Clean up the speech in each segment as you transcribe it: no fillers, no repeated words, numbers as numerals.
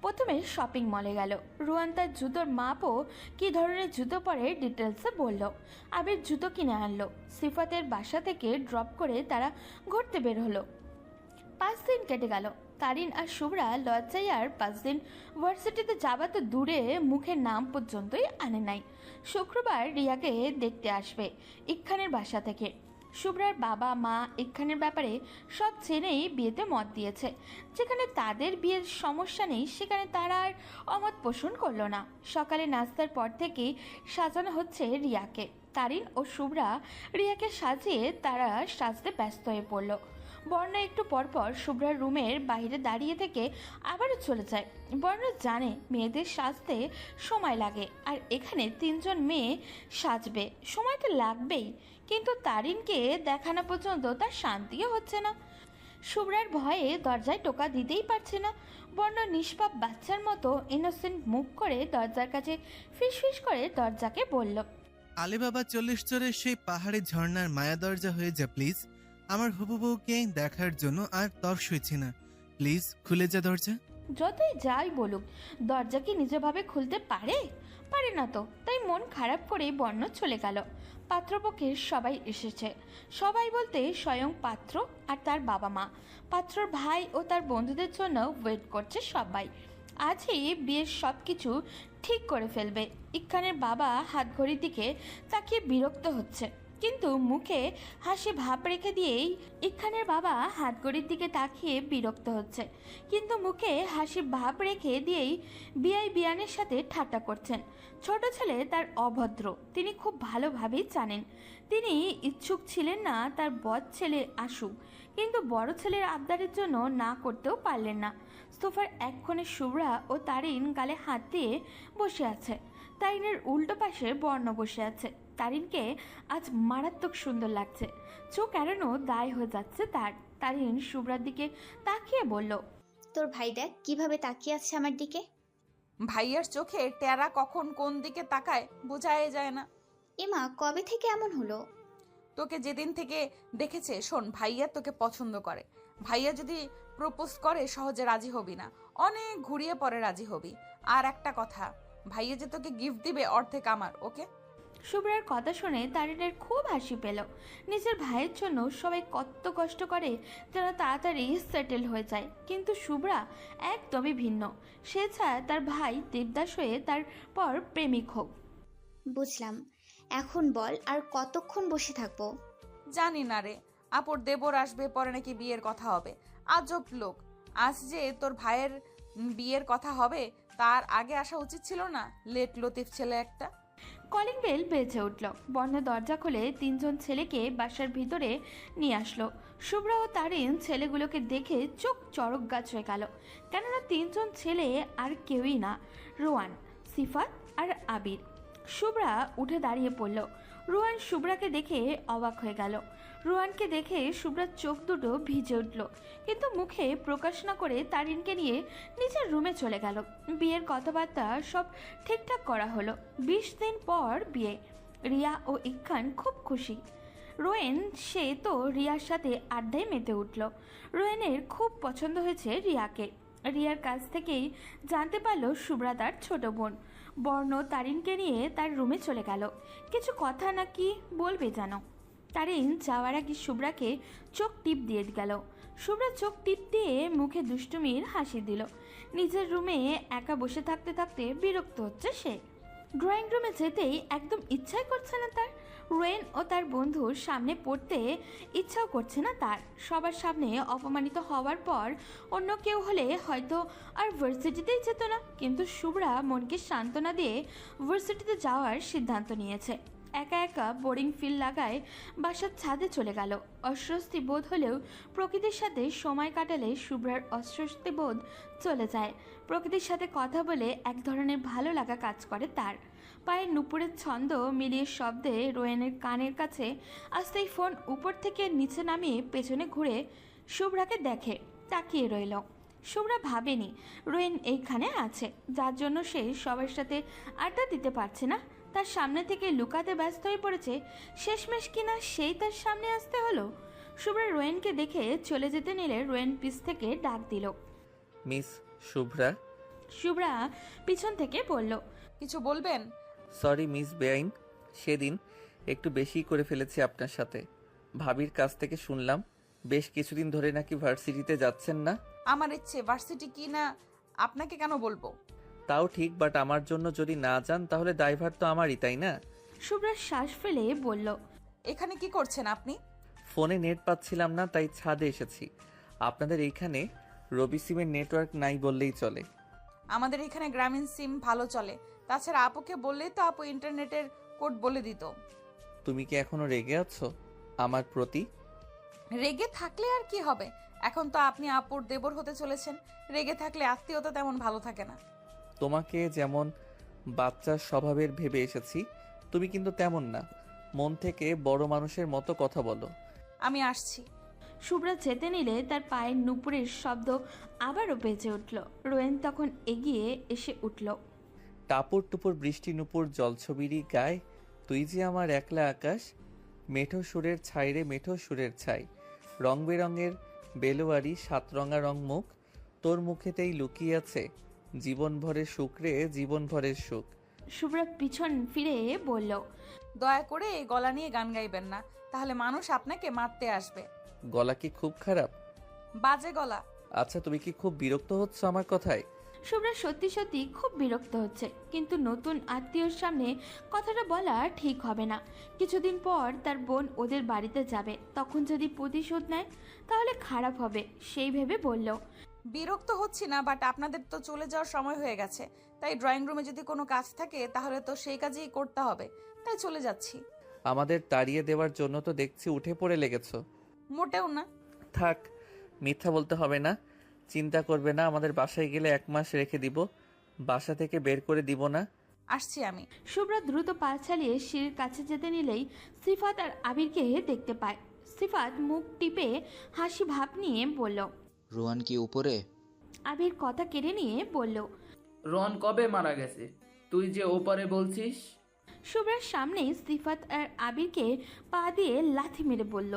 প্রথমে শপিং মলে গেল। রোহান তার জুতোর মাপ ও কী ধরনের জুতো পরে ডিটেলসে বলল। আবির জুতো কিনে আনলো। সিফাতের বাসা থেকে ড্রপ করে তারা ঘুরতে বের হলো। 5 দিন কেটে গেল। তারিন আর শুভ্রা লজ্জায় আর 5 দিন ভার্সিটিতে যাবা তো দূরে, মুখের নাম পর্যন্তই আনে নাই। শুক্রবার রিয়াকে দেখতে আসবে ইকখানের বাসা থেকে। শুভ্রার বাবা মা ইকখানের ব্যাপারে সব জেনেই বিয়েতে মত দিয়েছে। যেখানে তাদের বিয়ের সমস্যা নেই সেখানে তারা আর অমত পোষণ করলো না। সকালে নাস্তার পর থেকেই সাজানো হচ্ছে রিয়াকে। তারিন ও শুভ্রা রিয়াকে সাজিয়ে তারা সাজতে ব্যস্ত হয়ে পড়ল। বর্ণা একটু পরপর শুভ্রার রুমের বাইরে দাঁড়িয়ে থেকে আবারও চলে যায়। বর্ণা জানে মেয়েদের সাজতে সময় লাগে, আর এখানে 3 জন মেয়ে সাজবে, সময় তো লাগবেই। কিন্তু তারিনকে দেখানো পর্যন্ত তার শান্তিও হচ্ছে না। শুভ্রার ভয়ে দরজায় টোকা দিতেই পারছে না। বর্ণা নিষ্পাপ বাচ্চার মতো ইনোসেন্ট মুখ করে দরজার কাছে ফিসফিস করে দরজাকে বলল, আলিবাবা 40 চোরের সেই পাহাড়ি ঝর্ণার মায়া দরজা হয়ে যা প্লিজ। আমার হবু বউকে দেখার জন্য আর তর সইছে না, প্লিজ খুলে যা দরজা। যতই যাই বলুক, দরজা কি নিজেভাবে খুলতে পারে? পারে না তো। তাই মন খারাপ করে বর্ণ চলে গেল। পাত্রপক্ষের সবাই এসেছে। সবাই বলতে স্বয়ং পাত্র আর তার বাবা মা, পাত্রর ভাই ও তার বন্ধুদের জন্য ওয়েট করছে সবাই। আজই বিয়ের সব কিছু ঠিক করে ফেলবে। ইকখানের বাবা হাতঘড়ির দিকে তাকিয়ে বিরক্ত হচ্ছে, কিন্তু মুখে হাসি ভাব রেখে দিয়েই ইকখানের বাবা হাতঘড়ির দিকে তাকিয়ে বিরক্ত হচ্ছে, কিন্তু মুখে হাসি ভাব রেখে দিয়েই বিআই বিয়ানের সাথে ঠাট্টা করছেন। ছোট ছেলে তার অভদ্র, তিনি খুব ভালোভাবেই জানেন। তিনি ইচ্ছুক ছিলেন না তার বদ ছেলে আসুক, কিন্তু বড় ছেলের আবদারের জন্য না করতেও পারলেন না। সোফার এক কোণে শুভ্রা ও তারিন গালে হাত দিয়ে বসে আছে। তারিনের উল্টো পাশে বর্ণ বসে আছে। তারিনকে আজ মারাত্মক সুন্দর লাগছে। চোখ এড়ানো দায় হয়ে যাচ্ছে তার। তারিন শুভ্রার দিকে তাকিয়ে বলল, তোর ভাই দেখ কিভাবে তাকিয়ে আছে আমার দিকে। ভাইয়ার চোখে টেরা কখন কোন দিকে তাকায় বোঝাই যায় না। এমা কবে থেকে এমন হলো? তোকে যেদিন থেকে দেখেছে, শোন, ভাইয়া তোকে পছন্দ করে। ভাইয়া যদি প্রপোজ করে সহজে রাজি হবি না, অনেক ঘুরিয়ে পরে রাজি হবি। আর একটা কথা, ভাইয়া যে তোকে গিফট দিবে অর্ধেক আমার, ওকে? শুভ্রার কথা শুনে তারিনের খুব হাসি পেল। নিজের ভাইয়ের জন্য সবাই কত কষ্ট করে যারা তাড়াতাড়ি সেটেল হয়ে যায়, কিন্তু শুভ্রা একদমই ভিন্ন। সে চায় তার ভাই দেবদাস হয়ে তারপর প্রেমিক হোক। বুঝলাম, এখন বল আর কতক্ষণ বসে থাকবো? জানি না রে, আপুর দেবর আসবে, পরে নাকি বিয়ের কথা হবে। আজব লোক। আজ যে তোর ভাইয়ের বিয়ের কথা হবে তার আগে আসা উচিত ছিল না? লেট লতিফ ছেলে একটা। কলিং বেল বেজে উঠল। বন্ধ দরজা খুলে 3 জন ছেলেকে বাসার ভিতরে নিয়ে আসলো। শুভ্র ও তারিন ছেলেগুলোকে দেখে চোখ চড়ক গাছ হয়ে গেল, কেননা 3 জন ছেলে আর কেউই না, রোয়ান, সিফাত আর আবির। শুভ্রা উঠে দাঁড়িয়ে পড়ল। রোহান শুভ্রাকে দেখে অবাক হয়ে গেল। রোহানকে দেখে শুভ্রার চোখ দুটো ভিজে উঠল, কিন্তু মুখে প্রকাশ না করে তারিনকে নিয়ে নিজের রুমে চলে গেল। বিয়ের কথাবার্তা সব ঠিকঠাক করা হলো। 20 দিন পর বিয়ে। রিয়া ও ইকখান খুব খুশি। রোয়েন সে তো রিয়ার সাথে আড্ডায় মেতে উঠল। রোয়েনের খুব পছন্দ হয়েছে রিয়াকে। রিয়ার কাছ থেকেই জানতে পারল শুভ্রা তার ছোট বোন। বর্ণ তারিনকে নিয়ে তার রুমে চলে গেল। কিছু কথা নাকি বলবে জানো। তারিন যাওয়ার আগে শুভ্রাকে চোখ টিপ দিয়ে গেল। শুভ্রা চোখ টিপ দিয়ে মুখে দুষ্টুমির হাসি দিল। নিজের রুমে একা বসে থাকতে থাকতে বিরক্ত হচ্ছে সে। ড্রয়িং রুমে যেতেই একদম ইচ্ছাই করছে না তার। রোয়েন ও তার বন্ধুর সামনে পড়তে ইচ্ছাও করছে না তার। সবার সামনে অপমানিত হওয়ার পর অন্য কেউ হলে হয়তো আর ভার্সিটিতেই যেত না, কিন্তু শুভ্রা মনকে সান্ত্বনা দিয়ে ভার্সিটিতে যাওয়ার সিদ্ধান্ত নিয়েছে। একা একা বোরিং ফিল লাগায় বাসার ছাদে চলে গেল। অস্বস্তি বোধ হলেও প্রকৃতির সাথে সময় কাটালে শুভ্রার অস্বস্তি বোধ চলে যায়। প্রকৃতির সাথে কথা বলে এক ধরনের ভালো লাগা কাজ করে তার। পায়ের নুপুরের ছন্দ মিলিয়ে শব্দে রোয়েনের কানের কাছে আসতেই ফোন উপর থেকে নিচে নামিয়ে পেছনে ঘুরে শুভ্রাকে দেখে তাকিয়ে রইল। শুভ্রা ভাবেনি রোয়েন এইখানে আছে, যার জন্য সে সবার সাথে আড্ডা দিতে পারছে না। তার সামনে থেকে লুকাতে ব্যস্ত হয়ে পড়েছে। শেষমেশ কিনা সেই তার সামনে আসতে হলো। শুভ্রা রোয়েনকে দেখে চলে যেতে নিলে রোয়েন পিছ থেকে ডাক দিল, মিস শুভ্রা। শুভ্রা পিছন থেকে বলল, কিছু বলবেন? সরি মিস বেআইন, সেদিন একটু বেশি করে ফেলেছি আপনার সাথে। ভাবির কাছ থেকে শুনলাম বেশ কিছুদিন ধরে নাকি ভার্সিটিতে যাচ্ছেন না। আমার ইচ্ছে ভার্সিটি কি না আপনাকে কেন বলবো? তাও ঠিক, বাট আমার জন্য যদি না যান তাহলে ড্রাইভার তো আমারই, তাই না? শুভ্রা শ্বাস ফেলে বলল, এখানে কি করছেন আপনি? ফোনে নেট পাচ্ছিলাম না, তাই ছাদে এসেছি। আপনাদের এইখানে রবি সিমের নেটওয়ার্ক নাই বললেই চলে। আমাদের এখানে গ্রামীণ সিম ভালো চলে। তাছাড়া আপুকে বললেই তো আপু ইন্টারনেটের কোড বলে দিত। তুমি কি এখনো রেগে আছো আমার প্রতি? রেগে থাকলে আর কি হবে? এখন তো আপনি আপুর দেবর হতে চলেছেন। রেগে থাকলে আত্মীয়তা তেমন ভালো থাকে না। তোমাকে যেমন বাচ্চার স্বভাবের ভেবে এসেছি, তুমি কিন্তু তেমন না। মন থেকে বড় মানুষের মতো কথা বলো। আমি আসছি। শুভ্রা যেতে নিলে তার পায়ের নুপুরের শব্দ আবারও বেজে উঠল। রোয়েন তখন এগিয়ে এসে উঠল। টাপুর টুপুর বৃষ্টি নুপুর জলছবিরই গায়, তুই যে আমার একলা আকাশ। মেঠো সুরের ছাই রে মেঠো সুরের ছাই, রং বেরঙের বেলোয়ারি সাতরঙা রং মুখ, তোর মুখেতেই লুকিয়ে আছে জীবন ভরের সুখ রে জীবন ভরের সুখ। শুভ্রা পিছন ফিরে বলল, দয়া করে এই গলা নিয়ে গান গাইবেন না, তাহলে মানুষ আপনাকে মারতে আসবে। গলা কি খুব খারাপ? বাজে গলা। আচ্ছা, তুমি কি খুব বিরক্ত হচ্ছ আমার কথায়? শুভ্রা সত্যি সত্যি খুব বিরক্ত হচ্ছে, কিন্তু নতুন আত্মীয়র সামনে কথাটা বলা ঠিক হবে না। কিছুদিন পর তার বোন ওদের বাড়িতে যাবে, তখন যদি প্রতিশোধ নেয় তাহলে খারাপ হবে, সেই ভেবে বলল, বিরক্ত হচ্ছি না, বাট আপনাদের তো চলে যাওয়ার সময় হয়ে গেছে। তাই ড্রয়িং রুমে যদি কোনো কাজ থাকে তাহলে তো সেই কাজই করতে হবে, তাই চলে যাচ্ছি। আমাদের তাড়িয়ে দেওয়ার জন্য তো দেখছি উঠে পড়ে লেগেছো। মোটেও না। থাক, মিথ্যা বলতে হবে না। চিন্তা করবে না, আমাদের বাসায় গেলে 1 মাস রেখে দিব, বাসা থেকে বের করে দিব না। আসছি আমি। শুভ্রা দ্রুত পা চালিয়ে সিঁড়ির কাছে যেতে নিলেই সিফাত আর আবিরকে দেখতে পায়। সিফাত মুখ টিপে হাসি ভাব নিয়ে বলল, রোহান কি উপরে? আবির কথা কেড়ে নিয়ে বলল, রন কবে মারা গেছে? তুই যে ওপারে বলছিস। শুভ্রার সামনেই সিফাত আর আবিরকে পা দিয়ে লাথি মেরে বলল,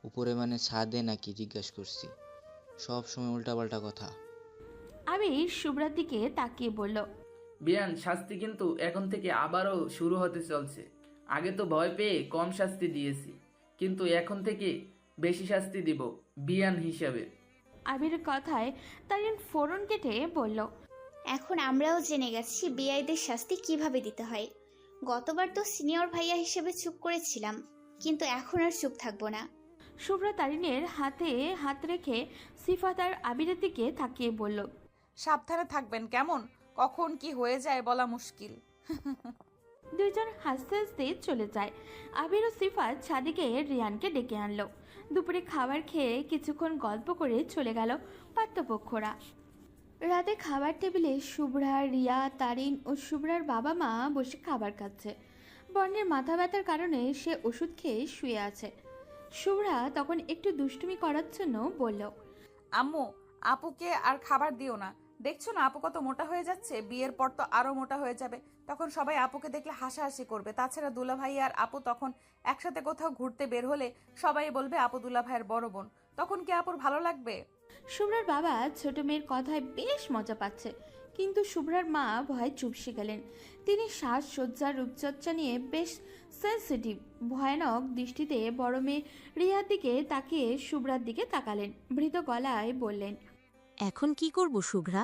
উপরে মানে ছাদে নাকি জিজ্ঞাসা করছি, সব সময় উল্টাপাল্টা কথা। আবির শুভ্রার দিকে তাকিয়ে বলল, বিয়ান, শাস্তি কিন্তু এখন থেকে আবারও শুরু হতে চলছে। আগে তো ভয় পেয়ে কম শাস্তি দিয়েছি, কিন্তু এখন থেকে বেশি শাস্তি দিব বিয়ান হিসাবে। আবিরের কথায় তারিন ফোরন কেটে বলল, এখন আমরাও জেনে গেছি বেআইদের শাস্তি কিভাবে দিতে হয়। গতবার তো সিনিয়র ভাইয়া হিসেবে চুপ করেছিলাম, কিন্তু এখন আর চুপ থাকবো না। শুভ্রা তারিনের হাতে হাত রেখে সিফাত আর আবিরের দিকে তাকিয়ে বলল, সাবধানে থাকবেন কেমন? কখন কি হয়ে যায় বলা মুশকিল। দুইজন হাসতে হাসতে চলে যায়। আবির ও সিফাত ছাদিকে রিয়ানকে ডেকে আনলো। দুপুরে খাবার খেয়ে কিছুক্ষণ গল্প করে চলে গেল পাত্রপক্ষরা। রাতে খাবার টেবিলে শুভ্রা, রিয়া, তারিন ও শুভ্রার বাবা মা বসে খাবার খাচ্ছে। বর্ণের মাথা ব্যথার কারণে সে ওষুধ খেয়ে শুয়ে আছে। শুভ্রা তখন একটু দুষ্টুমি করার জন্য বলল, আম্মু, আপুকে আর খাবার দিও না। দেখছো না আপু কত মোটা হয়ে যাচ্ছে? বিয়ের পর তো আরো মোটা হয়ে যাবে। তখন সবাই আপুকে দেখলে হাসাহাসি করবে। তাছাড়া দুলা ভাই আর আপু তখন একসাথে কোথাও ঘুরতে বের হলে সবাই বলবে আপু দুলা ভাইয়ের বড় বোন। তখন কি আপুর ভালো লাগবে? শুভ্রার বাবা ছোট মেয়ের কথায় বেশ মজা পাচ্ছে, কিন্তু শুভ্রার মা ভয়ে চুপসে গেলেন। তিনি সাজসজ্জা রূপচর্চা নিয়ে বেশ সেন্সিটিভ। ভয়ানক দৃষ্টিতে বড় মেয়ে রিয়ার দিকে তাকিয়ে শুভ্রার দিকে তাকালেন। মৃত গলায় বললেন, এখন কি করব শুভ্রা?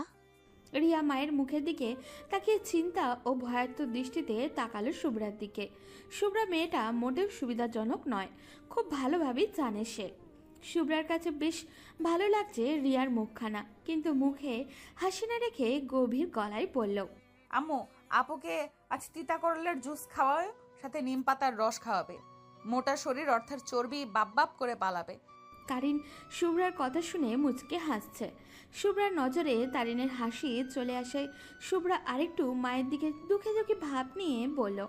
রিয়া মায়ের মুখের দিকে তাকিয়ে চিন্তা ও ভয়ার্ত দৃষ্টিতে তাকালো শুভ্রার দিকে। শুভ্রা মেয়েটা মোটেও সুবিধাজনক নয়, খুব ভালোভাবেই জানে সে। শুভ্রার কাছে বেশ ভালো লাগছে রিয়ার মুখখানা, কিন্তু মুখে হাসি না রেখে গভীর গলায় বলল, আম্মু, আপুকে আজ তিতা করলের জুস খাওয়াবে, সাথে নিম পাতার রস খাওয়াবে। মোটা শরীর অর্থাৎ চর্বি বাপ বাপ করে পালাবে। তারিন শুভ্রার কথা শুনে মুচকে হাসছে। শুভ্রার নজরে তারিনের হাসি চলে আসায় শুভ্রা আরেকটু মায়ের দিকে দুঃখে দুঃখে ভাব নিয়ে বলল,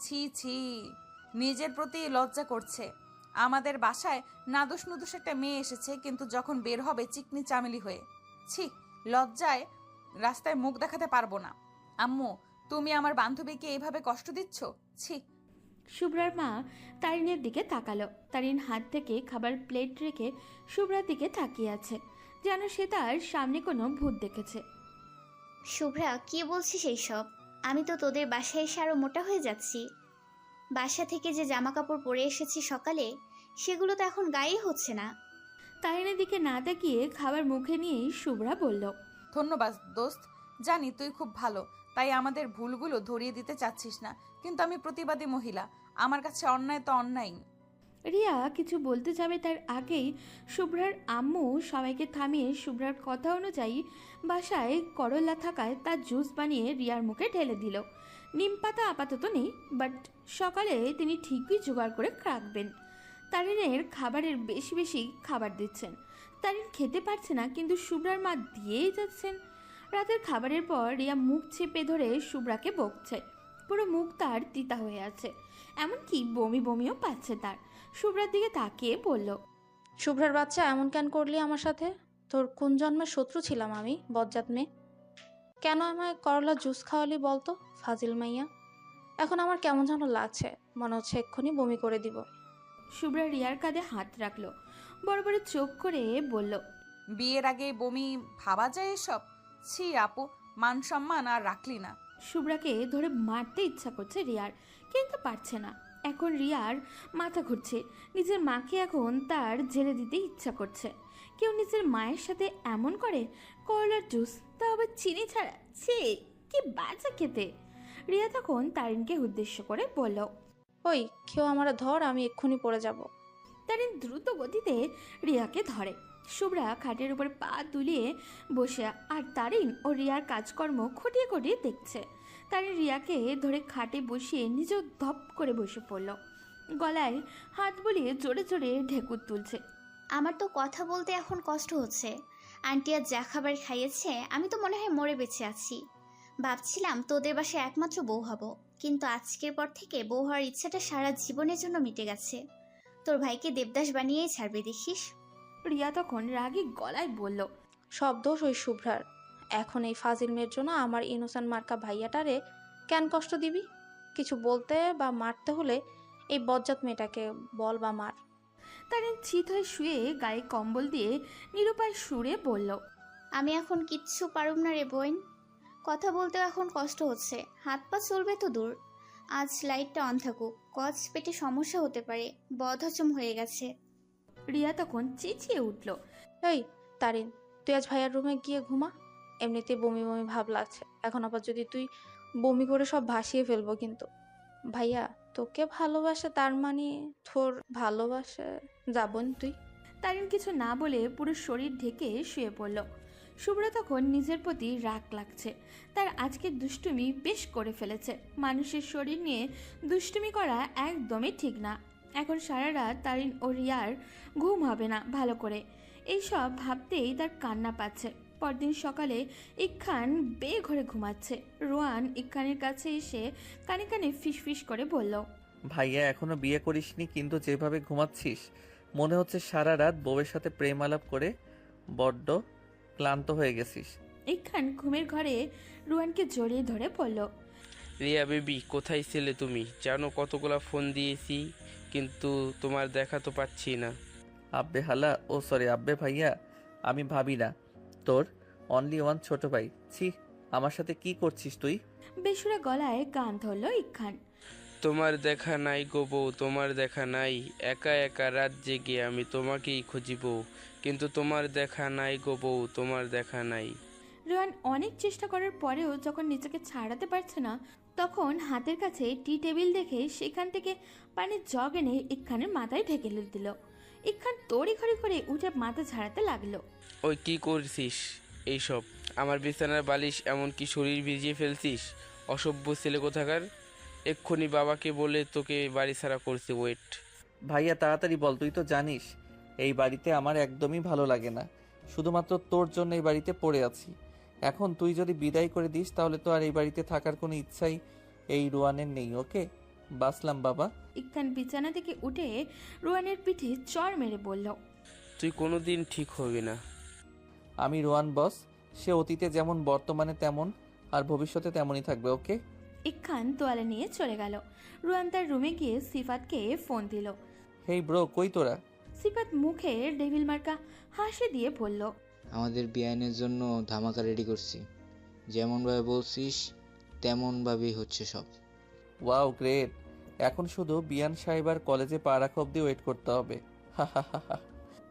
ছি ছি, নিজের প্রতি লজ্জা করছে। আমাদের বাসায় নাদুস নুদুস একটা মেয়ে এসেছে, কিন্তু যখন বের হবে চিকনি চামেলি হয়ে। ছি, লজ্জায় রাস্তায় মুখ দেখাতে পারবো না। আম্মু, তুমি আমার বান্ধবীকে এইভাবে কষ্ট দিচ্ছ? ছি। শুভ্রার মা তারিনের দিকে তাকালো। তারিন হাত থেকে খাবার প্লেট রেখে শুভ্রার দিকে তাকিয়ে আছে, যেন সে তার সামনে কোনো ভূত দেখেছে। শুভ্রা, কি বলছিস এইসব? আমি তো তোদের বাসায় এসে আরো মোটা হয়ে যাচ্ছি। বাসা থেকে যে জামা কাপড় পরে এসেছি সকালে, সেগুলো তো এখন গায়েই হচ্ছে না। তারিনের দিকে না তাকিয়ে খাবার মুখে নিয়েই শুভ্রা বলল। ধন্যবাদ দোস্ত, জানি তুই খুব ভালো, তাই আমাদের ভুলগুলো ধরিয়ে দিতে চাচ্ছিস না, কিন্তু আমি প্রতিবাদী মহিলা, আমার কাছে অন্যায় তো অন্যায়। রিয়া কিছু বলতে যাবে তার আগেই শুভ্রার আম্মু সবাইকে থামিয়ে শুভ্রার কথা অনুযায়ী বাসায় করলা থাকায় তার জুস বানিয়ে রিয়ার মুখে ঢেলে দিল। নিম পাতা আপাতত নেই, বাট সকালে তিনি ঠিকই জোগাড় করে রাখবেন। তারিনের খাবারের বেশি বেশি খাবার দিচ্ছেন। তারিন খেতে পারছে না, কিন্তু শুভ্রার মা দিয়েই যাচ্ছেন। রাতের খাবারের পর রিয়া মুখ চেপে ধরে শুভ্রাকে বকছে। পুরো মুখ তার তিতা হয়ে আছে, এমনকি বমি বমিও পাচ্ছে তার। শুভ্রার দিকে তাকিয়ে বলল, শুভ্রার বাচ্চা, এমন কেন করলি আমার সাথে? তোর কোন জন্মের শত্রু ছিলাম আমি, বজ্জাত মেয়ে? কেন আমায় করলা জুস খাওয়ালি বলতো, ফাজিল মাইয়া? এখন আমার কেমন যেন লাগছে, মনে হচ্ছে এক্ষুনি বমি করে দিব। শুভ্রা রিয়ার কাঁধে হাত রাখলো, বড় বড় চোখ করে বলল, বিয়ের আগে বমি ভাবা যায় এসব? ছি আপু, মান সম্মান আর রাখলি না। শুভ্রাকে ধরে মারতে ইচ্ছা করছে রিয়ার, কিন্তু পারছে না। এখন রিয়ার মাথা ঘুরছে, নিজের মাকে এখন তার জেলে দিতে ইচ্ছা করছে। কেউ নিজের মায়ের সাথে এমন করে? করলার জুস, তা আবার চিনি ছাড়া, ছি কি বাজে খেতে। রিয়া তখন তারিনকে উদ্দেশ্য করে বলল, ওই কেউ আমার ধর, আমি এক্ষুনি পড়ে যাব। তারিন দ্রুত গতিতে রিয়াকে ধরে। শুভ্রা খাটের উপর পা দুলিয়ে বসে, আর তারিন ও রিয়ার কাজকর্ম খটিয়ে খটিয়ে দেখছে। তারিন রিয়াকে ধরে খাটে বসিয়ে নিজেও ধপ করে বসে পড়ল, গলায় হাত বুলিয়ে জোরে জোরে ঢেকুর তুলছে। আমার তো কথা বলতে এখন কষ্ট হচ্ছে। আন্টি আজ যা খাবার খাইয়েছে, আমি তো মনে হয় মরে বেঁচে আছি। ভাবছিলাম তোদের বাসায় একমাত্র বউ হব, কিন্তু আজকের পর থেকে বউ হওয়ার ইচ্ছাটা সারা জীবনের জন্য মিটে গেছে। তোর ভাইকে দেবদাস বানিয়েই ছাড়বে দেখিস। রিয়া তখন রাগী গলায় বলল, সব দোষ ওই শুভ্রার। এখন এই ফাজিল মেয়ের জন্য আমার ইনোসেন্ট মার্কা ভাইয়াটারে কেন কষ্ট দিবি? কিছু বলতে বা মারতে হলে এই বজ্জাত মেয়েটাকে বল বা মার। তারিন চিত হয়ে শুয়ে গায়ে কম্বল দিয়ে নিরুপায় সুরে বলল, আমি এখন কিচ্ছু পারুম না রে বোন। কথা বলতেও এখন কষ্ট হচ্ছে, হাত পা চলবে তো দূর। আজ লাইটটা অন থাকুক, কচ পেটে সমস্যা হতে পারে, বদহজম হয়ে গেছে। রিয়া তখন চেঁচিয়ে উঠল, এই তারিন, তুই আজ ভাইয়ার রুমে গিয়ে ঘুমা। এমনিতে বমি বমি ভাব লাগছে, এখন আবার যদি তুই বমি করে সব ভাসিয়ে ফেলবো কিন্তু। ভাইয়া তোকে ভালোবাসে, তার মানে তোর ভালোবাসে যাবন তুই। তারিন কিছু না বলে পুরো শরীর ঢেকে শুয়ে পড়ল। শুভ্রা তখন নিজের প্রতি রাগ লাগছে, তার আজকে দুষ্টুমি বেশ করে ফেলেছে। মানুষের শরীর নিয়ে দুষ্টুমি করা একদমই ঠিক না। এখন সারা রাত তারিন ও রিয়ার ঘুম হবে না ভালো করে, এইসব ভাবতেই তার কান্না পাচ্ছে। পরদিন সকালে ইক্খান বেঘরে ঘুমাচ্ছে। রোয়ান ইক্খানের কাছে এসে কানে কানে ফিসফিস করে বলল, ভাইয়া এখনো বিয়ে করিসনি, কিন্তু যেভাবে ঘুমাচ্ছিস মনে হচ্ছে সারা রাত বউয়ের সাথে প্রেম আলাপ করে বড্ড ক্লান্ত হয়ে গেছিস। ইক্খান ঘুমের ঘরে রোয়ানকে জড়িয়ে ধরে বলল, রিয়া বেবি, কোথায় ছিলে তুমি? জানো কতগুলা ফোন দিয়েছি, কিন্তু তোমার দেখা তো পাচ্ছি না। আব্বে হালা, ও সরি আব্বে ভাইয়া, আমি ভাবি না, তোর অনলি ওয়ান ছোট ভাই। ছি, আমার সাথে কি করছিস তুই? বেসুরা গলায় গান ধরল ইক্খান। তোমার দেখা নাই গো বউ, তোমার দেখা নাই। একা একা রাত জেগে আমি তোমাকেই খুঁজিব, কিন্তু তোমার দেখা নাই গো বউ, তোমার দেখা নাই। রোয়ান অনেক চেষ্টা করার পরেও যখন নিজেকে ছাড়াতে পারছে না, তখন হাতের কাছে টি টেবিল দেখে সেখান থেকে পানির জগ এনে ইক্খানের মাথায় ঢেকে দিল। ইক্খান তড়িঘড়ি করে উঠে মাথা ঝাড়াতে লাগলো। ওই কি করছিস এইসব? আমার বিছানার বালিশ এমনকি শরীর ভিজিয়ে ফেলছিস, অসভ্য ছেলে কোথাকার। এক্ষুনি বাবাকে বলে তোকে বাড়ি ছাড়া করছি। ওয়েট ভাইয়া তাড়াতাড়ি বল, তুই তো জানিস এই বাড়িতে আমার একদমই ভালো লাগে না, শুধুমাত্র তোর জন্য এই বাড়িতে পড়ে আছি। এখন তুই যদি বিদায় করে দিস তাহলে তো আর এই বাড়িতে থাকার কোনো ইচ্ছাই এই রোয়ানের নেই। ওকে, বাসলাম বাবা। ইক্খান বিছানা থেকে উঠে রোয়ানের পিঠে চড় মেরে বলল, তুই কোনোদিন ঠিক হবি না। আমি রোয়ান বস, সে অতীতে যেমন বর্তমানে তেমন আর ভবিষ্যতে তেমনই থাকবে। ওকে। ইক্খান তোয়ালে নিয়ে চলে গেল। রোয়ান তার রুমে গিয়ে সিফাতকে ফোন দিল। হেই ব্রো, কই তোরা? সিফাত মুখে ডেভিল মার্কা হাসি দিয়ে বলল, আমাদের বিয়ানের জন্য ধামাকা রেডি করছি। যেমনভাবে বলছিস তেমনভাবেই হচ্ছে সব। ওয়াও গ্রেট, এখন শুধু বিয়ান সাহেব আর কলেজে পা রাখা অব্দি ওয়েট করতে হবে।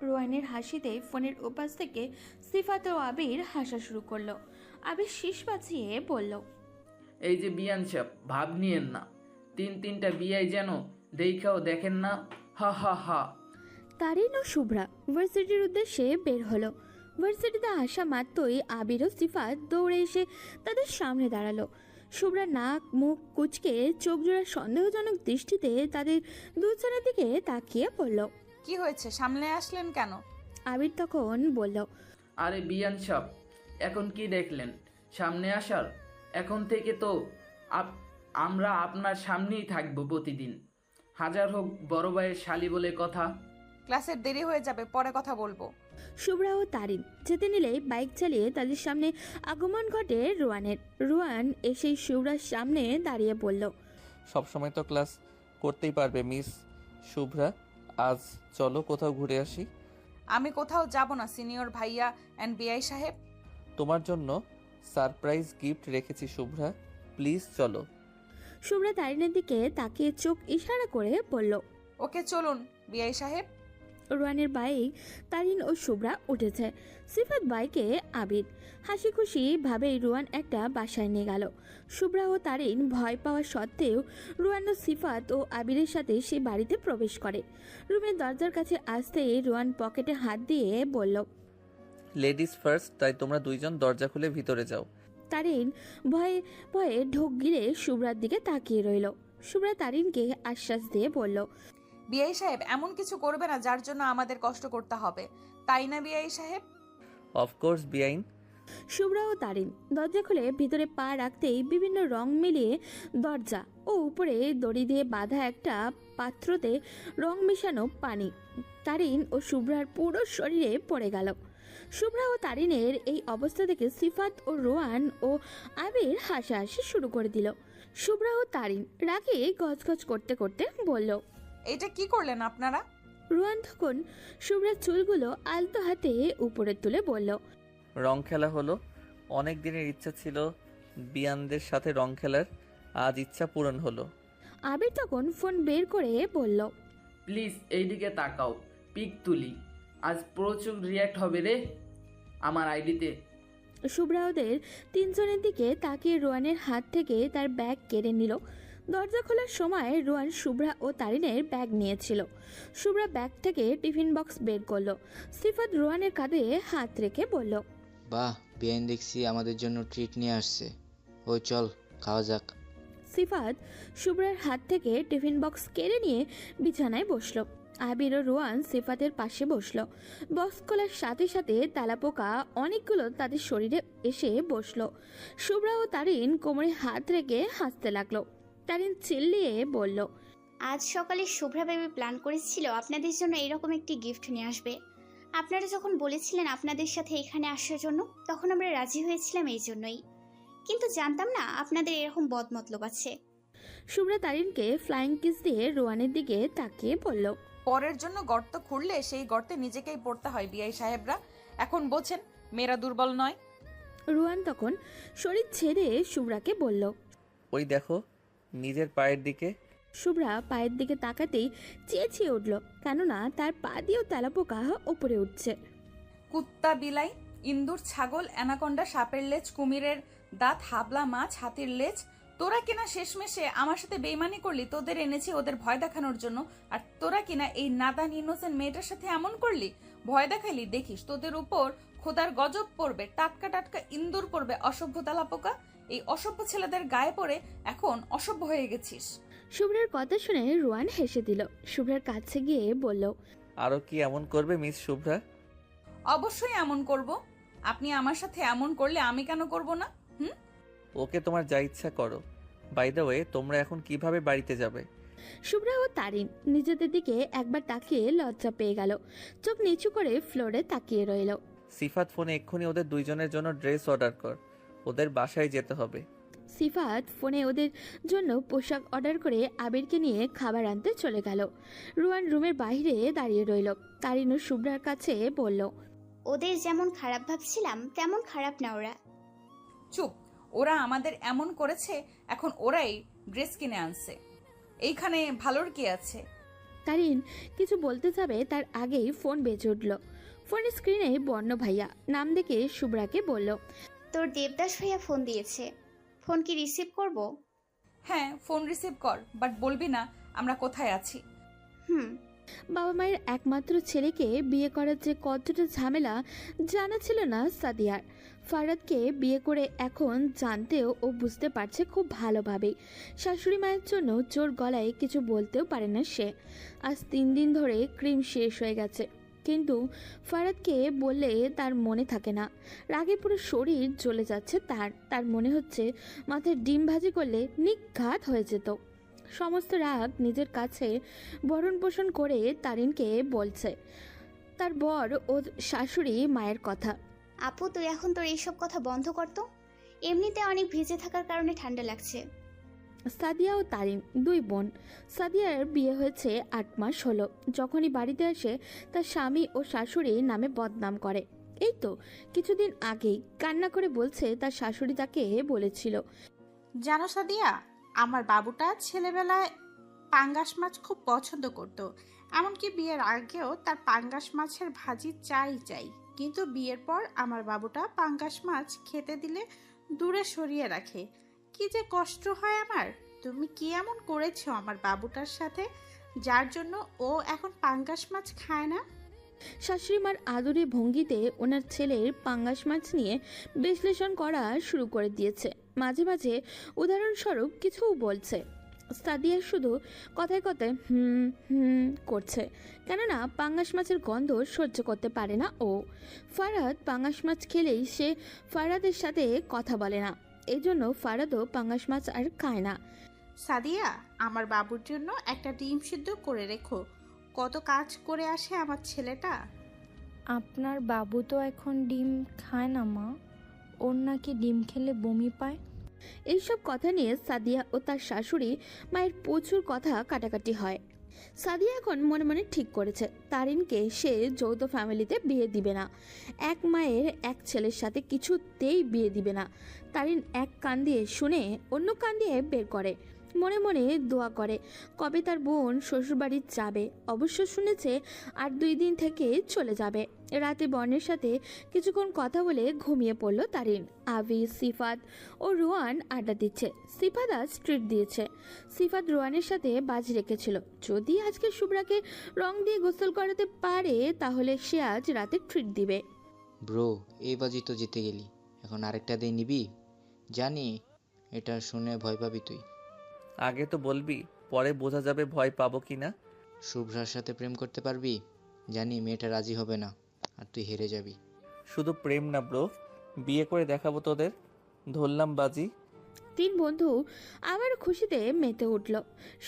রোয়ানের হাসিতে ফোনের ওপাশ থেকে সিফাত ও আবির হাসা শুরু করলো। আবির শীষ বাঁচিয়ে বলল, এই যে বিয়ান সাহেব, ভাব নিয়েন না, তিনটা বিয়াই যেন দেখাও দেখেন না, হা হা হা। তারিন ও শুভ্রা ভার্সিটির উদ্দেশ্যে বের হলো। ভার্সিটিতে আসা মাত্রই আবির ও সিফাত দৌড়ে এসে তাদের সামনে দাঁড়ালো। শুভ্রা নাক মুখ কুচকে চোখ জোড়া সন্দেহজনক দৃষ্টিতে তাদের দুজনের দিকে তাকিয়ে পড়ল। কি হয়েছে, সামনে আসলেন কেন? আবির তখন বলল, আরে বিয়ান সাহেব, এখন কি দেখলেন সামনে আসার? এখন থেকে তো আমরা আপনার সামনেই থাকবো প্রতিদিন, হাজার হোক বড় ভাইয়ের শালি বলে কথা। ক্লাসের দেরি হয়ে যাবে, পরে কথা বলবো। শুভ্রা ও তারিন যেতে নিলে বাইক চালিয়ে তাদের সামনে আগমন ঘটে রোয়ানের। রোয়ান এসেই শুভ্রার সামনে দাঁড়িয়ে বলল, সবসময় তো ক্লাস করতেই পারবে মিস শুভ্রা, আজ চলো কোথাও ঘুরে আসি। আমি কোথাও যাব না সিনিয়র ভাইয়া অ্যান্ড বিআই সাহেব। তোমার জন্য সারপ্রাইজ গিফট রেখেছি শুভ্রা, প্লিজ চলো। শুভ্রা তারিনের দিকে তাকিয়ে চোখ ইশারা করে বলল, ওকে চলুন বিআই সাহেব। রোয়ানের বাইক তারিন ও শুভ্রা উঠেছে, সিফাত বাইকে আবির। হাসি খুশি ভাবেই রোয়ান একটা বাসায় নিয়ে গেল। শুভ্রা ও তারিন ভয় পাওয়া সত্ত্বেও রোয়ান ও সিফাত ও আবিরের সাথে সে বাড়িতে প্রবেশ করে। রুমের দরজার কাছে আসতেই রোয়ান পকেটে হাত দিয়ে বলল, লেডিস ফার্স্ট, তাই তোমরা দুইজন দরজা খুলে ভিতরে যাও। তারিন ভয়ে ভয়ে ঢোক গিরে শুভ্রার দিকে তাকিয়ে রইল। শুভ্রা তারিনকে আশ্বাস দিয়ে বলল, বিআই সাহেব এমন কিছু করবে না যার জন্য আমাদের কষ্ট করতে হবে, তাই না বিআই সাহেব? অফকোর্স বিআইন। শুভ্রা ও তারিন দরজা খুলে ভিতরে পা রাখতেই বিভিন্ন রং মিলিয়ে দরজা ও উপরে দড়ি দিয়ে বাঁধা একটা পাত্রতে রং মেশানো পানি তারিন ও শুভ্রার পুরো শরীরে পড়ে গেল। শুভ্রা ও তারিনের এই অবস্থা দেখে সিফাত ও রোয়ান ও আবির হাসাহাসি শুরু করে দিল। শুভ্রা ও তারিন রাগে গজগজ করতে করতে বলল, এটা কি করলেন আপনারা? রোয়ান তখন শুভ্রার চুলগুলো আলতো হাতে উপরে তুলে বলল, রং খেলা হলো, অনেক দিনের ইচ্ছা ছিল বিয়ানদের সাথে রং খেলার, আজ ইচ্ছা পূরণ হলো। আবির তখন ফোন বের করে বলল, প্লিজ এইদিকে তাকাও, পিক তুলি, আজ প্রচুর রিয়াক্ট হবে রে আমার আইডিতে। শুভ্রা ওদের তিনজনের দিকে তাকিয়ে রোয়ানের হাত থেকে তার ব্যাগ কেড়ে নিল। দরজা খোলার সময় রোয়ান শুভ্রা ও তারিনের ব্যাগ নিয়েছিল। শুভ্রা ব্যাগ থেকে টিফিন বক্স বের করলো। সিফাত রোয়ানের কাঁধে হাত রেখে বলল, বাহ, বিয়াইন দেখছি আমাদের জন্য ট্রিট নিয়ে আসছে। ও চল খাওয়া যাক। সিফাত শুভ্রার হাত থেকে টিফিন বক্স কেড়ে নিয়ে বিছানায় বসলো। আবির ও রোয়ান সিফাতের পাশে বসলো। বক্স খোলার সাথে সাথে তেলাপোকা অনেকগুলো তাদের শরীরে এসে বসলো। শুভ্রা ও তারিন কোমরে হাত রেখে হাসতে লাগলো। তারিন চিল্লিয়ে বলল, আজ সকালে শুভ্রা বেবি প্ল্যান করেছিল আপনাদের জন্য এরকম একটি গিফট নিয়ে আসবে। আপনারা যখন বলেছিলেন আপনাদের সাথে এখানে আসার জন্য, তখন আমরা রাজি হয়েছিলাম এই জন্যই, কিন্তু জানতাম না আপনাদের এরকম বদমতলব আছে। শুভ্রা তারিনকে ফ্লাইং কিস দিয়ে রোয়ানের দিকে তাকিয়ে বলল, পরের জন্য গর্ত খুঁড়লে সেই গর্তে নিজেকেই পড়তে হয় বিআই সাহেবরা, এখন বোঝেন মেয়েরা দুর্বল নয়। রোয়ান তখন শরীর ছেড়ে শুভ্রাকে বলল, ওই দেখো নিজের পায়ের দিকে। শুভ্রা পায়ের দিকে তাকাতেই চেঁচিয়ে উঠল, কেননা তার পা দিয়েও তেলাপোকা উপরে উঠছে। কুত্তা, বিলাই, ইন্দুর, ছাগল, অ্যানাকন্ডা, সাপের লেজ, কুমিরের দাঁত, হাবলা মাছ, হাতির লেজ, তোরা কিনা শেষমেশে আমার সাথে বেইমানি করলি। তোদের এনেছি ওদের ভয় দেখানোর জন্য, আর তোরা কিনা এই নাদান ইনোসেন্ট মেয়েটার সাথে এমন করলি, ভয় দেখাইলি। দেখিস তোদের উপর খোদার গজব পড়বে, টাটকা টাটকা ইন্দুর পড়বে। অসভ্য তেলাপোকা, এই অসভ্য ছেলেদের গায়ে পড়ে এখন অসভ্য হয়ে গেছিস। শুভ্রার কথা শুনে রোয়ান হেসে দিল। শুভ্রার কাছে গিয়ে বলল, আরো কি এমন করবে মিস শুভ্রা? অবশ্যই এমন করব। আপনি আমার সাথে এমন করলে আমি কেন করব না? ওকে, তোমার যা ইচ্ছা করো। বাই দ্য ওয়ে, তোমরা এখন কিভাবে বাড়িতে যাবে? শুভ্রা ও তারিন নিজেদের দিকে একবার তাকিয়ে লজ্জা পেয়ে গেল। চোখ নিচু করে ফ্লোরে তাকিয়ে রইল। সিফাত ফোনে এক্ষুনি ওদের দুইজনের জন্য ড্রেস অর্ডার কর, ওদের বাসায় যেতে হবে। সিফাত ফোনে ওদের জন্য পোশাক অর্ডার করে আবিরকে নিয়ে খাবার আনতে চলে গেল। রোয়ান রুমের বাইরে দাঁড়িয়ে রইল। তারিন ও শুভ্রার কাছে বলল, ওদের যেমন খারাপ ভাবছিলাম তেমন খারাপ না ওরা। চুপ, ওরা আমাদের এমন করেছে, এখন ওরাই ড্রেস কিনে আনছে। এইখানে ভালোর কি আছে? তারিন কিছু বলতে যাবে তার আগেই ফোন বেজে উঠল। ফোনের স্ক্রিনে বর্ণ ভাইয়া নাম দেখে শুভ্রাকে বলল, তোর দেবদাস ভাইয়া ফোন দিয়েছে, ফোন কি রিসিভ করব? হ্যাঁ, ফোন রিসিভ কর, বাট বলবি না আমরা কোথায় আছি। হুম। বাবা মায়ের একমাত্র ছেলেকে বিয়ে করার যে কতটা ঝামেলা জানা ছিল না সাদিয়ার। ফারাদকে বিয়ে করে এখন জানতেও ও বুঝতে পারছে খুব ভালোভাবেই। শাশুড়ি মায়ের জন্য জোর গলায় কিছু বলতেও পারে না সে। আজ 3 দিন ধরে ক্রিম শেষ হয়ে গেছে, কিন্তু ফারাদকে বললে তার মনে থাকে না। রাগে পুরো শরীর জ্বলে যাচ্ছে তার মনে হচ্ছে মাথায় ডিম ভাজি করলে নিঘাত হয়ে যেত। সমস্ত রাগ নিজের কাছে ভরণ পোষণ করে তারিনকে বলছে তার বর ও শাশুড়ি মায়ের কথা। আপু তুই এখন তোর এইসব কথা বন্ধ করতো, এমনিতে অনেক ভিজে থাকার কারণে ঠান্ডা লাগছে। সাদিয়া ও তারিন 2 বোন। সাদিয়ার বিয়ে হয়েছে 8 মাস হলো। যখনই বাড়িতে আসে তার স্বামী ও শাশুড়ি নামে বদনাম করে। এই তো কিছুদিন আগেই কান্না করে বলছে তার শাশুড়ি তাকে বলেছিল, জানো সাদিয়া, আমার বাবুটা ছেলেবেলায় পাঙ্গাস মাছ খুব পছন্দ করত, এমনকি বিয়ের আগেও তার পাঙ্গাস মাছের ভাজি চাই। কিন্তু বিয়ের পর আমার বাবুটা পাঙ্গাস মাছ খেতে দিলে দূরে সরিয়ে রাখে। কি যে কষ্ট হয় আমার। তুমি কি এমন করেছো আমার বাবুটার সাথে, যার জন্য ও এখন পাঙ্গাস মাছ খায় না? শাশুড়ি মার আদরে ভঙ্গিতে ওনার ছেলের পাঙ্গাস মাছ নিয়ে বিশ্লেষণ করা শুরু করে দিয়েছে। মাঝে মাঝে উদাহরণস্বরূপ কিছুও বলছে। সাদিয়া শুধু কথায় কথায় করছে, কেননা পাঙ্গাস মাছের গন্ধ সহ্য করতে পারে না ও। ফারাদ পাঙ্গাস মাছ খেলেই সে ফারাদের সাথে কথা বলে না, এই জন্য ফারাদও পাঙ্গাস মাছ আর খায় না। সাদিয়া, আমার বাবুর জন্য একটা ডিম সিদ্ধ করে রেখো, কত কাজ করে আসে আমার ছেলেটা। আপনার বাবু তো এখন ডিম খায় না মা, ওর নাকি ডিম খেলে বমি পায়। এইসব কথা নিয়ে সাদিয়া ও তার শাশুড়ি মায়ের প্রচুর কথা কাটাকাটি হয়। সাদিয়া এখন মনে মনে ঠিক করেছে তারিনকে সে যৌথ ফ্যামিলিতে বিয়ে দিবে না। এক মায়ের এক ছেলের সাথে কিছুতেই বিয়ে দিবে না। তারিন এক কান দিয়ে শুনে অন্য কান দিয়ে বের করে, মনে মনে দোয়া করে কবে তার বোন শ্বশুরবাড়ি যাবে। অবশ্য শুনেছে আর 2 দিন থেকে চলে যাবে। রাতে বর্ণের সাথে কিছুক্ষণ কথা বলে ঘুমিয়ে পড়ল তারিন। আবি, সিফাত ও রোয়ান আড্ডা দিচ্ছে। সিফাত আজ ট্রিট দিয়েছে। সিফাত রোয়ানের সাথে বাজি রেখেছিল যদি আজকে শুভ্রাকে রং দিয়ে গোসল করাতে পারে তাহলে সে আজ রাতে ট্রিট দিবে। ব্রো, এই বাজি তো জিতে গেলি, এখন আরেকটা দিয়ে নিবি? জানি এটা শুনে ভয় পাবি তুই। আগে তো বলবি, পরে বোঝা যাবে ভয় পাবো কি না। শুভ্রার সাথে প্রেম করতে পারবি? জানি মেয়েটা রাজি হবে না, আর তুই হেরে যাবি। শুধু প্রেম না ব্রো, বিয়ে করে দেখাবো তোদের। ধরলাম বাজি। 3 বন্ধু আবার খুশিতে মেতে উঠল।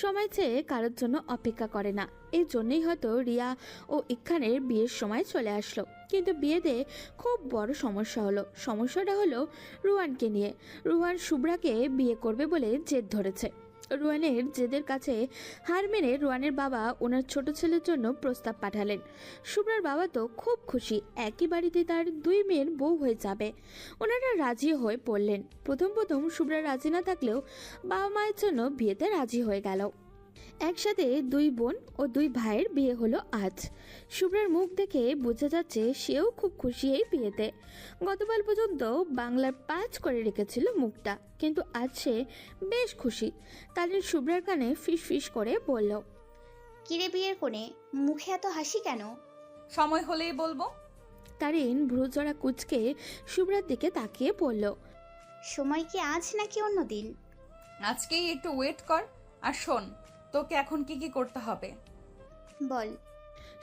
সময় চেয়ে কারোর জন্য অপেক্ষা করে না। এই জন্যই হয়তো রিয়া ও ইখানের বিয়ের সময় চলে আসলো। কিন্তু বিয়েতে খুব বড় সমস্যা হলো। সমস্যাটা হলো রুয়ানকে নিয়ে। রুয়ান শুভ্রাকে বিয়ে করবে বলে জেদ ধরেছে। রুয়ানের জেদের কাছে হার মেনে রুয়ানের বাবা ওনার ছোট ছেলের জন্য প্রস্তাব পাঠালেন। শুভ্রার বাবা তো খুব খুশি, একই বাড়িতে তার 2 মেয়ের বউ হয়ে যাবে। ওনারা রাজি হয়ে পড়লেন। প্রথম শুভ্রা রাজি না থাকলেও বাবা মায়ের জন্য বিয়েতে রাজি হয়ে গেল। একসাথে 2 বোন ও 2 ভাইয়ের বিয়ে হলো আজ। শুভ্রার মুখ দেখে বোঝা যাচ্ছে সেও খুব খুশি এই বিয়েতে। গতকাল পর্যন্ত বাংলার 5 করে রেখেছিল মুখটা, কিন্তু আজ সে বেশ খুশি। তারিন শুভ্রার কানে ফিস ফিস করে বলল, কিরে বিয়ের কোণে, মুখে এত হাসি কেন? সময় হলেই বলবো। তারিন ভ্রুজোড়া কুচকে শুভ্রার দিকে তাকিয়ে বলল, সময় কি আজ নাকি অন্য দিন? আজকেই একটু ওয়েট কর। আর শোন, তোকে এখন কি কি করতে হবে বল।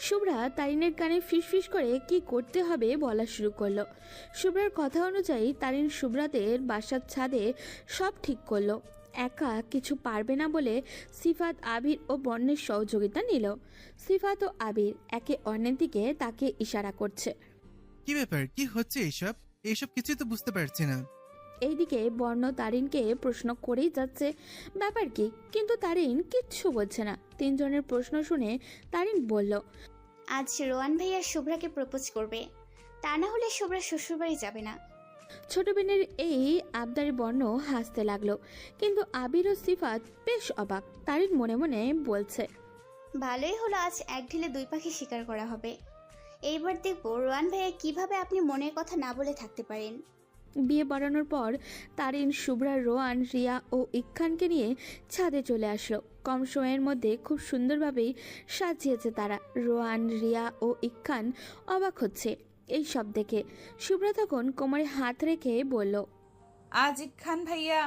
শুভ্রা তারিনের কানে ফিস ফিস করে কি করতে হবে বলা শুরু করলো। শুভ্রার কথা অনুযায়ী তারিন শুভ্রাদের বাসার ছাদে সব ঠিক করলো। একা কিছু পারবে না বলে সিফাত, আবির ও বর্ণের সহযোগিতা নিল। সিফাত ও আবির একে অন্যের দিকে তাকে ইশারা করছে। কি ব্যাপার, কি হচ্ছে এইসব? এইসব কিছুই তো বুঝতে পারছি না। এইদিকে বর্ণ তারিনকে প্রশ্ন করেই যাচ্ছে ব্যাপার কি, কিন্তু তারিন কিচ্ছু বলছে না। 3 জনের প্রশ্ন শুনে তারিন বলল, আজ রোয়ান ভাইয়া শুভ্রাকে প্রপোজ করবে, তা না হলে শুভ্রা শ্বশুরবাড়ি যাবে না। ছোট বোনের এই আবদারি বর্ণ হাসতে লাগলো, কিন্তু আবির ও সিফাত বেশ অবাক। তারিন মনে মনে বলছে, ভালোই হলো, আজ এক ঢিলে দুই পাখি শিকার করা হবে। এইবার দেখবো রোয়ান ভাইয়া কিভাবে আপনি মনের কথা না বলে থাকতে পারেন। বিয়ে বাড়ানোর পর তারিন, শুভ্রা, রোয়ান, রিয়া ও ইক্কানকে নিয়ে ছাদে চলে আসলো। কম সময়ের মধ্যে খুব সুন্দরভাবেই সাজিয়েছে তারা। রোয়ান, রিয়া ও ইক্কান অবাক হচ্ছে এই সব দেখে। শুভ্রা তখন কোমরে হাত রেখে বলল, আজ ইকখান ভাইয়া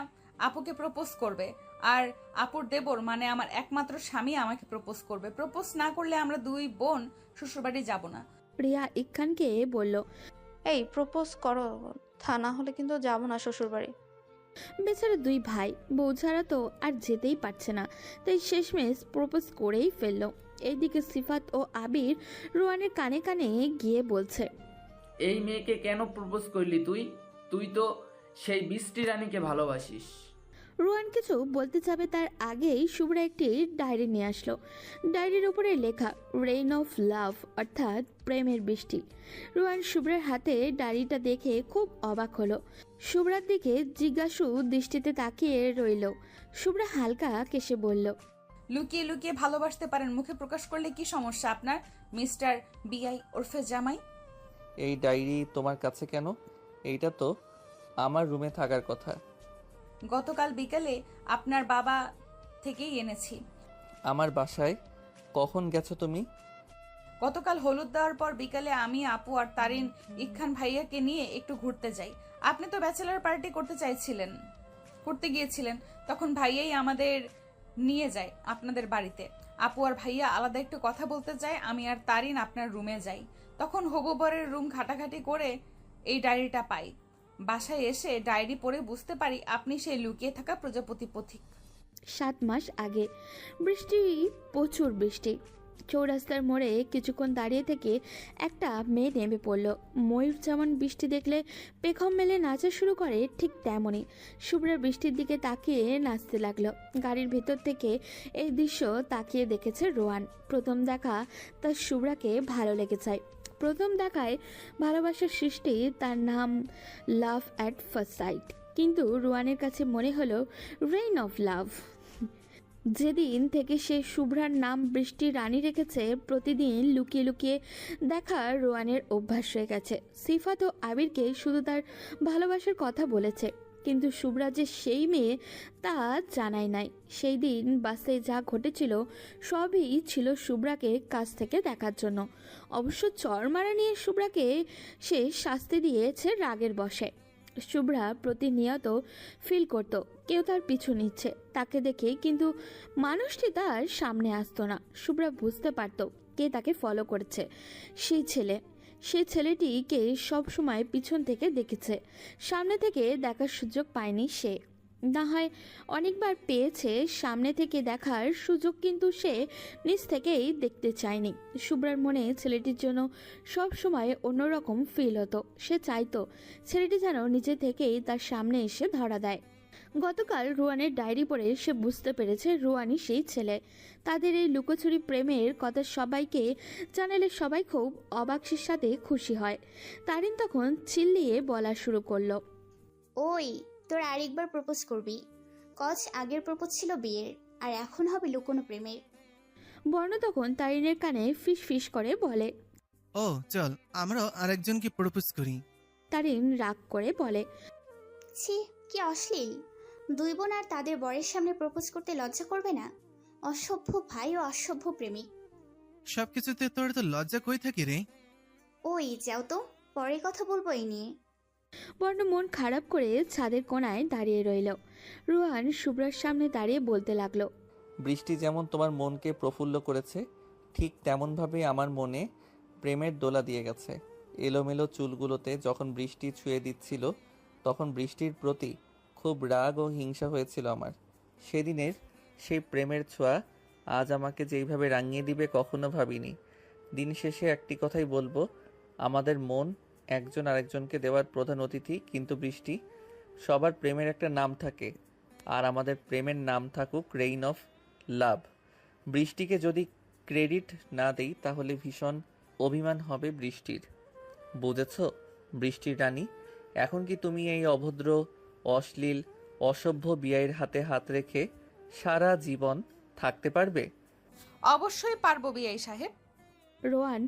আপুকে প্রপোজ করবে, আর আপুর দেবর মানে আমার একমাত্র স্বামী আমাকে প্রপোজ করবে। প্রপোজ না করলে আমরা দুই বোন শ্বশুরবাড়ি যাব না। রিয়া ইক্কানকে বলল, এই প্রপোজ করো, তা না হলে কিন্তু যাবো না শ্বশুরবাড়ি। বেচারা দুই ভাই বউ ছাড়া তো আর যেতেই পারছে না, তাই শেষমেশ প্রপোজ করেই ফেললো। এইদিকে সিফাত ও আবির রোয়ানের কানে কানে গিয়ে বলছে, এই মেয়েকে কেন প্রপোজ করলি তুই? তুই তো সেই বৃষ্টি রানীকে ভালোবাসিস। রোয়ান কিছু বলতে যাবে তার আগেই শুভ্রা একটি ডায়েরি নিয়ে আসলো। ডায়েরির উপরে লেখা রেইন অফ লাভ, অর্থাৎ প্রেমের বৃষ্টি। রোয়ান শুভ্রার হাতে ডায়েরিটা দেখে খুব অবাক হলো। শুভ্রার দিকে জিজ্ঞাসু দৃষ্টিতে তাকিয়ে রইল। শুভ্রা হালকা কেসে বলল, লুকিয়ে লুকিয়ে ভালোবাসতে পারেন, মুখে প্রকাশ করলে কি সমস্যা আপনার মিস্টার বিআই ওরফে জামাই? এই ডায়েরি তোমার কাছে কেন? এইটা তো আমার রুমে থাকার কথা। গতকাল বিকালে আপনার বাবা থেকেই এনেছি। আমার বাসায় কখন গেছো তুমি? গতকাল হলুদ দেওয়ার পর বিকালে আমি, আপু আর তারিন ইকখান ভাইয়াকে নিয়ে একটু ঘুরতে যাই। আপনি তো ব্যাচেলার পার্টি করতে গিয়েছিলেন, তখন ভাইয়াই আমাদের নিয়ে যায় আপনাদের বাড়িতে। আপু আর ভাইয়া আলাদা একটু কথা বলতে চায়, আমি আর তারিন আপনার রুমে যাই। তখন হবু বরের রুম ঘাটাঘাটি করে এই ডায়েরিটা পাই। বাসায় এসে ডায়েরি পড়ে বুঝতে পারি আপনি সেই লুকিয়ে থাকা প্রজাপতি পথিক। 7 মাস আগে বৃষ্টি, প্রচুর বৃষ্টি। চৌরাস্তার মোড়ে কিছুক্ষণ দাঁড়িয়ে থেকে একটা মেয়ে নেমে পড়ল। ময়ূর যেমন বৃষ্টি দেখলে পেখম মেলে নাচা শুরু করে, ঠিক তেমনই শুভ্রার বৃষ্টির দিকে তাকিয়ে নাচতে লাগলো। গাড়ির ভেতর থেকে এই দৃশ্য তাকিয়ে দেখেছে রোয়ান। প্রথম দেখা তার শুভ্রাকে ভালো লেগে যায়। প্রথম দেখায় ভালোবাসার সৃষ্টি, তার নাম লাভ অ্যাট ফার্স্ট সাইট। কিন্তু রোয়ানের কাছে মনে হলো রেইন অফ লাভ। যেদিন থেকে সে শুভ্রার নাম বৃষ্টি রানী রেখেছে, প্রতিদিন লুকিয়ে লুকিয়ে দেখা রোয়ানের অভ্যাস হয়ে গেছে। সিফাত ও আবিরকে শুধু তার ভালোবাসার কথা বলেছে, কিন্তু শুভ্রা যে সেই মেয়ে তা জানাই নাই। সেই দিন বাসে যা ঘটেছিল সবই ছিল শুভ্রাকে কাছ থেকে দেখার জন্য। অবশ্য চর মারা নিয়ে শুভ্রাকে সে শাস্তি দিয়েছে রাগের বশে। শুভ্রা প্রতিনিয়ত ফিল করত কেউ তার পিছু নিচ্ছে তাকে দেখে, কিন্তু মানুষটি তার সামনে আসতো না। শুভ্রা বুঝতে পারত কে তাকে ফলো করছে। সেই ছেলেটিকে সবসময় পিছন থেকে দেখেছে, সামনে থেকে দেখার সুযোগ পায়নি সে। না হয় অনেকবার পেয়েছে সামনে থেকে দেখার সুযোগ, কিন্তু সে নিজ থেকেই দেখতে চায়নি। শুভ্রার মনে ছেলেটির জন্য সব সময় অন্যরকম ফিল হতো। সে চাইতো ছেলেটি যেন নিজে থেকেই তার সামনে এসে ধরা দেয়। গতকাল রোয়ানের ডায়েরি পড়ে সে বুঝতে পেরেছে রোয়ানই সেই ছেলে। তাদের এই লুকোচুরি প্রেমের কথা সবাইকে জানালে সবাই খুব অবাকসের সাথে খুশি হয়। তারিন তখন চিল্লিয়ে বলা শুরু করলো, ওই তোর আরেকবার প্রপোজ করবি? কজ আগের প্রপোজ ছিল বিয়ের, আর এখন হবে লুকোনো প্রেমের। বর্ণ তখন তারিনের কানে ফিস ফিস করে বলে, ও চল আমরাও আরেকজনকে প্রপোজ করি। তারিন রাগ করে বলে, ছি, কি অশ্লীল! দুই বোন আর তাদের বরের সামনে প্রপোজ করতে লজ্জা করবে না? অসভ্য ভাই ও অসভ্য প্রেমিক। সবকিছুতে তোর তো লজ্জা কই থাকি রে? ওই যাও তো, পরে কথা বলবো এই নিয়ে। বর্ণ মন খারাপ করে ছাদের কোণায় দাঁড়িয়ে রইল। রোহান শুভ্রার সামনে দাঁড়িয়ে বলতে লাগলো, বৃষ্টি যেমন তোমার মনকে প্রফুল্ল করেছে, ঠিক তেমনভাবে আমার মনে প্রেমের দোলা দিয়ে গেছে। এলোমেলো চুলগুলোতে যখন বৃষ্টি ছুঁয়ে দিচ্ছিল, তখন বৃষ্টির প্রতি খুব রাগ ও হিংসা হয়েছিল আমার। সেদিনের সেই প্রেমের ছোঁয়া আজ আমাকে যেইভাবে রাঙিয়ে দিবে কখনো ভাবিনি। দিন শেষে একটি কথাই বলবো, আমাদের মন একজন আরেকজনকে দেওয়ার প্রধান অতিথি। কিন্তু বৃষ্টি, সবার প্রেমের একটা নাম থাকে, আর আমাদের প্রেমের নাম থাকুক রেইন অফ লাভ। বৃষ্টিকে যদি ক্রেডিট না দেই তাহলে ভীষণ অভিমান হবে বৃষ্টির। বুঝেছ বৃষ্টির রানী? এখন কি তুমি এই অভদ্র, অশ্লীল, অসভ্য বিয়ের হাতে হাত রেখে সারা জীবন থাকতে পারবে? অবশ্যই পারবো বিআই সাহেব। রোয়ান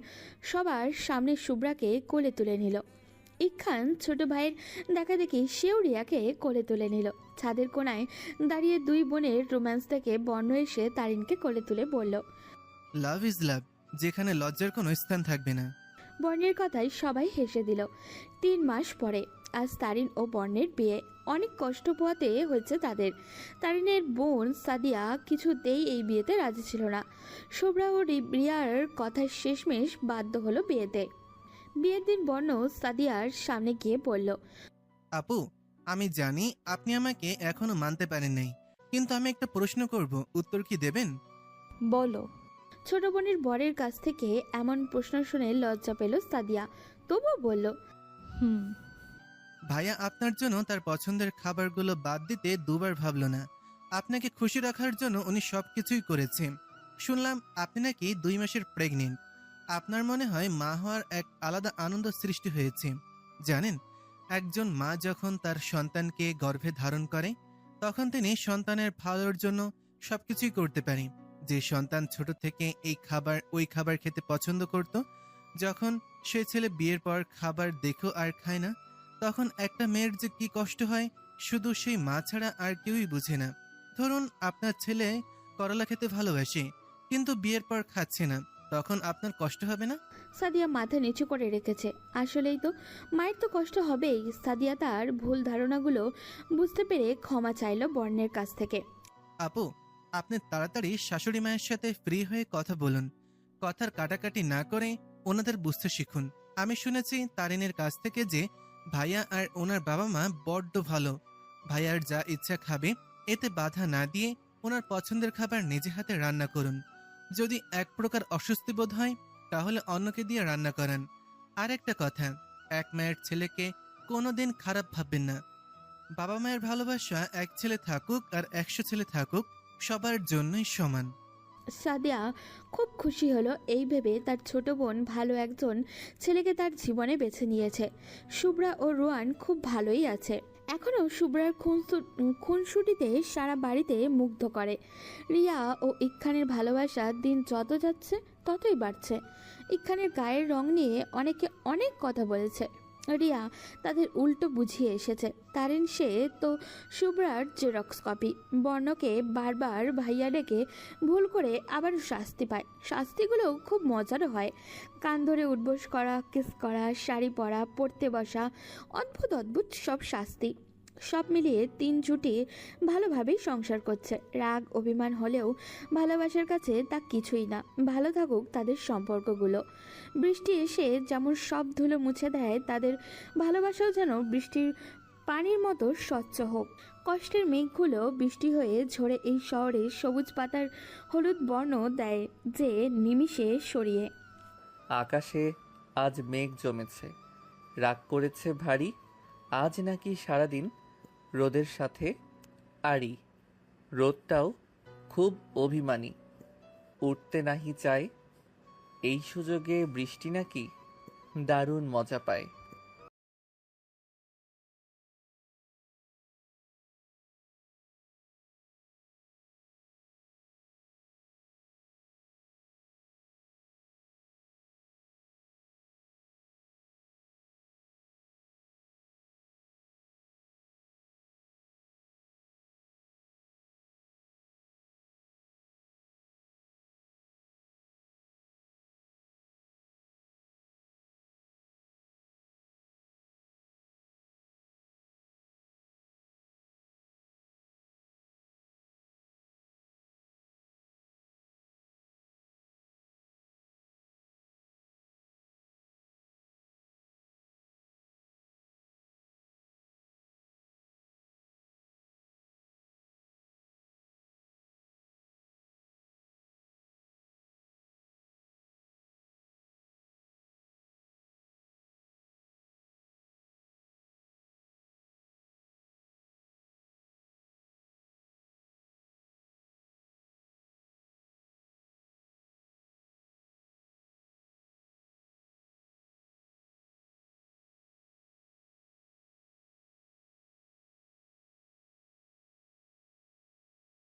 সবার সামনে শুভ্রাকে কোলে তুলে নিল। ইকখান ছোট ভাইয়ের দেখা দেখি সেও রিয়াকে কোলে তুলে নিল। ছাদের কোনায় দাঁড়িয়ে দুই বোনের রোম্যান্স দেখে বর্ণ এসে তারিনকে কোলে তুলে বলল, লাভ ইজ লাভ, যেখানে লজ্জার কোনো স্থান থাকবে না। বর্ণের কথায় সবাই হেসে দিল। 3 মাস পরে আজ তারিন ও বর্ণের বিয়ে। অনেক কষ্ট পোয়াতে হয়েছে তাদের। তারিনের বোন সাদিয়া কিছুতেই এই বিয়েতে রাজি ছিল না। শুভ্রা ও রিয়ার কথার শেষমেশ বাধ্য হলো বিয়েতে। বিয়ের দিন বর্ণ সাদিয়ার সামনে গিয়ে বলল, আপু, আমি জানি আপনি আমাকে এখনো মানতে পারেন নাই, কিন্তু আমি একটা প্রশ্ন করব, উত্তর কি দেবেন? বলো। ছোট বোনের বরের কাছ থেকে এমন প্রশ্ন শুনে লজ্জা পেল সাদিয়া, তবুও বলল, হুম। ভাইয়া আপনার জন্য তার পছন্দের খাবারগুলো বাদ দিতে দুবার ভাবলো না। আপনাকে খুশি রাখার জন্য উনি সবকিছুই করেছে। শুনলাম আপনি নাকি 2 মাসের প্রেগনেন্ট। আপনার মনে হয় মা হওয়ার এক আলাদা আনন্দ সৃষ্টি হয়েছে। জানেন, একজন মা যখন তার সন্তানকে গর্ভে ধারণ করে তখন তিনি সন্তানের ভালোর জন্য সবকিছুই করতে পারে। যে সন্তান ছোট থেকে এই খাবার ওই খাবার খেতে পছন্দ করত, যখন সে ছেলে বিয়ের পর খাবার দেখো আর খায় না, তখন একটা মেয়ের যে কি কষ্ট হয় শুধু সেই মা ছাড়া আর কেউই বুঝে না। ধরুন আপনার ছেলে করলা খেতে ভালোবাসে, কিন্তু বিয়ের পর খাচ্ছে না, তখন আপনার কষ্ট হবে না? সাদিয়া মাথা নিচু করে রেখেছে। আসলেই তো, মায়ের তো কষ্ট হবেই। সাদিয়া তার ভুল ধারণাগুলো বুঝতে পেরে ক্ষমা চাইল বর্ণের কাছ থেকে। আপু, আপনি তাড়াতাড়ি শাশুড়ি মায়ের সাথে ফ্রি হয়ে কথা বলুন। কথার কাটাকাটি না করে ওনাদের বুঝতে শিখুন। আমি শুনেছি তারিনের কাছ থেকে যে ভাইয়া আর ওনার বাবা মা বড্ড ভালো। ভাইয়ার যা ইচ্ছা খাবে, এতে বাধা না দিয়ে ওনার পছন্দের খাবার নিজে হাতে রান্না করুন। যদি এক প্রকার অস্বস্তি বোধ হয় তাহলে অন্যকে দিয়ে রান্না করান। আর একটা কথা, এক মায়ের ছেলেকে কোনোদিন খারাপ ভাববেন না। বাবা মায়ের ভালোবাসা এক ছেলে থাকুক আর 100 ছেলে থাকুক, সবার জন্যই সমান। সাদিয়া খুব খুশি হলো এই ভেবে তার ছোট বোন ভালো একজন ছেলেকে তার জীবনে বেছে নিয়েছে। শুভ্রা ও রোয়ান খুব ভালোই আছে। এখনও শুভ্রার খুনসুটিতে সারা বাড়িতে মুগ্ধ করে। রিয়া ও ইকখানের ভালোবাসা দিন যত যাচ্ছে ততই বাড়ছে। ইকখানের গায়ের রং নিয়ে অনেকে অনেক কথা বলেছে। রিয়া তাদের উল্টো বুঝিয়ে এসেছে। তারিন সে তো শুভ্রার জেরক্স কপি। বর্ণকে বারবার ভাইয়া ডেকে ভুল করে আবার শাস্তি পায়। শাস্তিগুলোও খুব মজারও হয়। কান ধরে উঠবোস করা, কিস করা, শাড়ি পরা, পড়তে বসা, অদ্ভুত অদ্ভুত সব শাস্তি। সব মিলিয়ে 3 জুটি ভালোভাবেই সংসার করছে। রাগ অভিমান হলেও ভালোবাসার কাছে তা কিছুই না। ভালো থাকুক তাদের সম্পর্কগুলো। বৃষ্টি এসে যেমন সব ধুলো মুছে দেয়, তাদের ভালোবাসাও যেন বৃষ্টির পানির মতো স্বচ্ছ হোক। কষ্টের মেঘগুলো বৃষ্টি হয়ে ঝরে এই শহরে সবুজ পাতার হলুদ বর্ণ দেয় যে নিমিষে সরিয়ে। আকাশে আজ মেঘ জমেছে, রাগ করেছে ভারী। আজ নাকি সারাদিন রোদের সাথে আড়ি। রোদটাও খুব অভিমানী, উঠতে নাহি চায়। এই সুযোগে বৃষ্টি নাকি দারুণ মজা পায়।